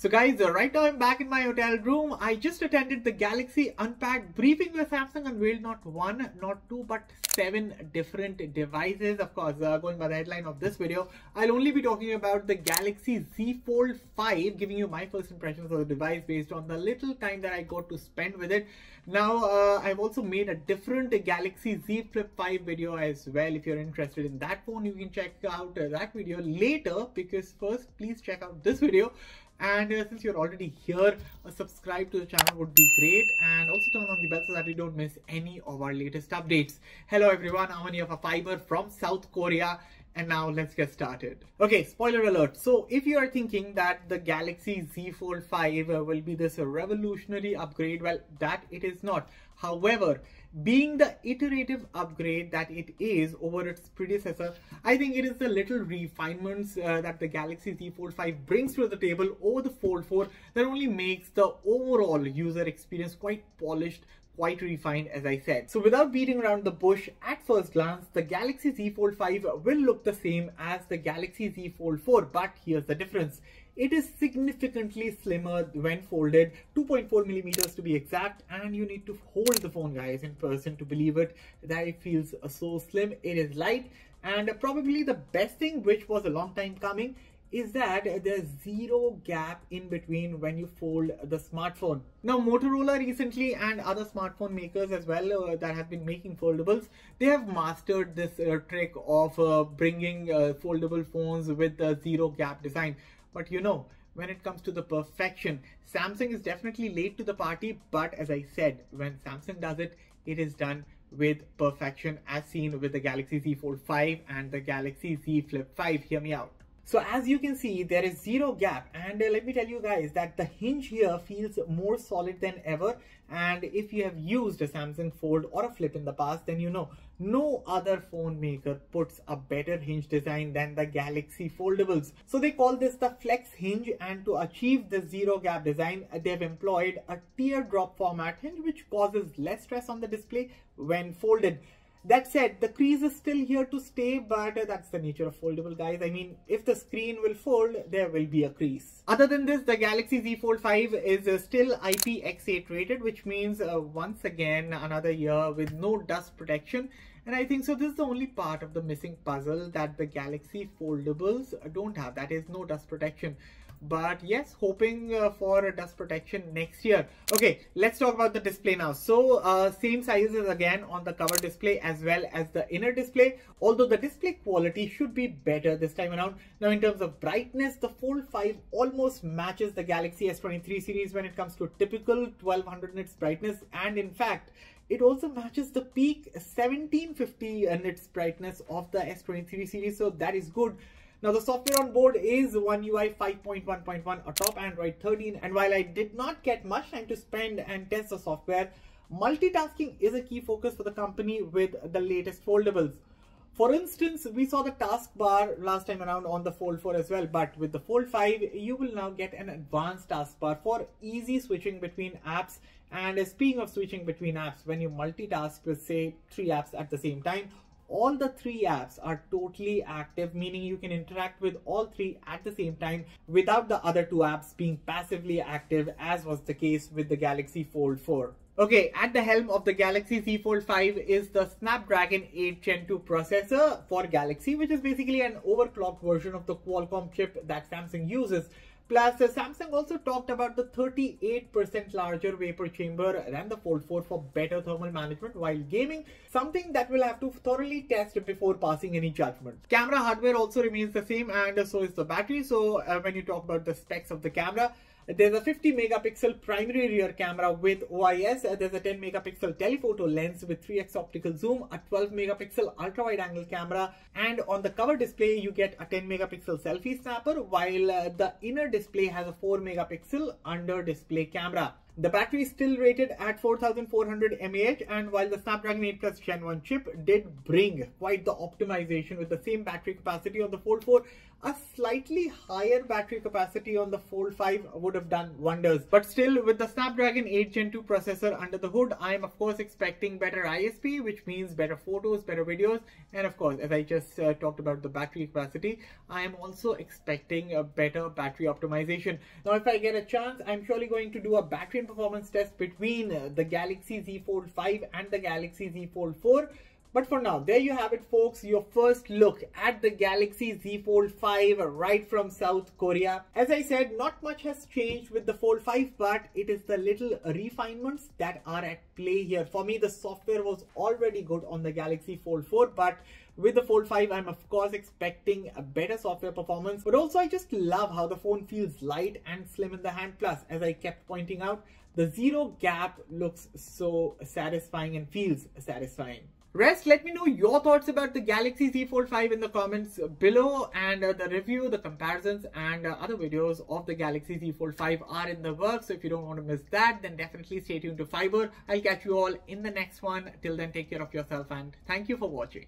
So guys, right now I'm back in my hotel room. I just attended the Galaxy Unpacked briefing where Samsung unveiled not one, not two, but 7 different devices. Of course, going by the headline of this video, I'll only be talking about the Galaxy Z Fold 5, giving you my first impressions of the device based on the little time that I got to spend with it. Now, I've also made a different Galaxy Z Flip 5 video as well. If you're interested in that phone, you can check out that video later, because first, please check out this video. And since you're already here, subscribe to the channel would be great, and also turn on the bell so that you don't miss any of our latest updates. Hello everyone, I'm here for Fiiber from South Korea, and now let's get started. Okay, spoiler alert. So if you are thinking that the Galaxy Z Fold 5 will be this revolutionary upgrade, well, that it is not. However, being the iterative upgrade that it is over its predecessor, I think it is the little refinements that the Galaxy Z Fold 5 brings to the table over the Fold 4 that only makes the overall user experience quite polished, quite refined, as I said. So without beating around the bush, at first glance, the Galaxy Z Fold 5 will look the same as the Galaxy Z Fold 4, but here's the difference. It is significantly slimmer when folded, 2.4 millimeters to be exact, and you need to hold the phone, guys, in person to believe it, that it feels so slim. It is light, and probably the best thing, which was a long time coming, is that there's zero gap in between when you fold the smartphone. Now, Motorola recently, and other smartphone makers as well that have been making foldables, they have mastered this trick of bringing foldable phones with the zero gap design. But you know, when it comes to the perfection, Samsung is definitely late to the party, but as I said, when Samsung does it, it is done with perfection, as seen with the Galaxy Z Fold 5 and the Galaxy Z Flip 5. Hear me out. So as you can see, there is zero gap, and let me tell you guys that the hinge here feels more solid than ever. And if you have used a Samsung Fold or a Flip in the past, then you know no other phone maker puts a better hinge design than the Galaxy foldables. So they call this the flex hinge, and to achieve the zero gap design, they've employed a teardrop format hinge, which causes less stress on the display when folded. That said, the crease is still here to stay, but that's the nature of foldable, guys. I mean, if the screen will fold, there will be a crease. Other than this, the Galaxy Z Fold 5 is still IPX8 rated, which means once again another year with no dust protection. And I think so this is the only part of the missing puzzle that the Galaxy foldables don't have, that is no dust protection. But yes, hoping for a dust protection next year. Okay, let's talk about the display now. So same sizes again on the cover display as well as the inner display, although the display quality should be better this time around. Now in terms of brightness, the Fold 5 almost matches the Galaxy S23 series when it comes to typical 1200 nits brightness, and in fact it also matches the peak 1750 nits brightness of the S23 series, so that is good. Now the software on board is One UI 5.1.1 atop Android 13, and while I did not get much time to spend and test the software, multitasking is a key focus for the company with the latest foldables. For instance, we saw the taskbar last time around on the Fold 4 as well, but with the Fold 5, you will now get an advanced taskbar for easy switching between apps. And speaking of switching between apps, when you multitask with say 3 apps at the same time, all the 3 apps are totally active, meaning you can interact with all 3 at the same time without the other 2 apps being passively active, as was the case with the Galaxy Fold 4. Okay, at the helm of the Galaxy Z Fold 5 is the Snapdragon 8 Gen 2 processor for Galaxy, which is basically an overclocked version of the Qualcomm chip that Samsung uses. Plus, Samsung also talked about the 38% larger vapor chamber than the Fold 4 for better thermal management while gaming, something that we'll have to thoroughly test before passing any judgment. Camera hardware also remains the same, and so is the battery. So when you talk about the specs of the camera, there's a 50 megapixel primary rear camera with OIS. There's a 10 megapixel telephoto lens with 3x optical zoom, a 12 megapixel ultra wide angle camera, and on the cover display you get a 10 megapixel selfie snapper, while the inner display has a 4 megapixel under display camera. The battery is still rated at 4400 mAh, and while the Snapdragon 8 Plus Gen 1 chip did bring quite the optimization with the same battery capacity on the Fold 4, a slightly higher battery capacity on the Fold 5 would have done wonders. But still, with the Snapdragon 8 Gen 2 processor under the hood, I am of course expecting better ISP, which means better photos, better videos, and of course, as I just talked about the battery capacity, I am also expecting a better battery optimization. Now, if I get a chance, I'm surely going to do a battery and performance test between the Galaxy Z Fold 5 and the Galaxy Z Fold 4. But for now, there you have it, folks, your first look at the Galaxy Z Fold 5 right from South Korea. As I said, not much has changed with the Fold 5, but it is the little refinements that are at play here. For me, the software was already good on the Galaxy Fold 4, but with the Fold 5, I'm of course expecting a better software performance. But also, I just love how the phone feels light and slim in the hand. Plus, as I kept pointing out, the zero gap looks so satisfying and feels satisfying. Rest, let me know your thoughts about the Galaxy Z Fold 5 in the comments below, and the review, the comparisons, and other videos of the Galaxy Z Fold 5 are in the works. So if you don't want to miss that, then definitely stay tuned to Fiiber. I'll catch you all in the next one. Till then, take care of yourself and thank you for watching.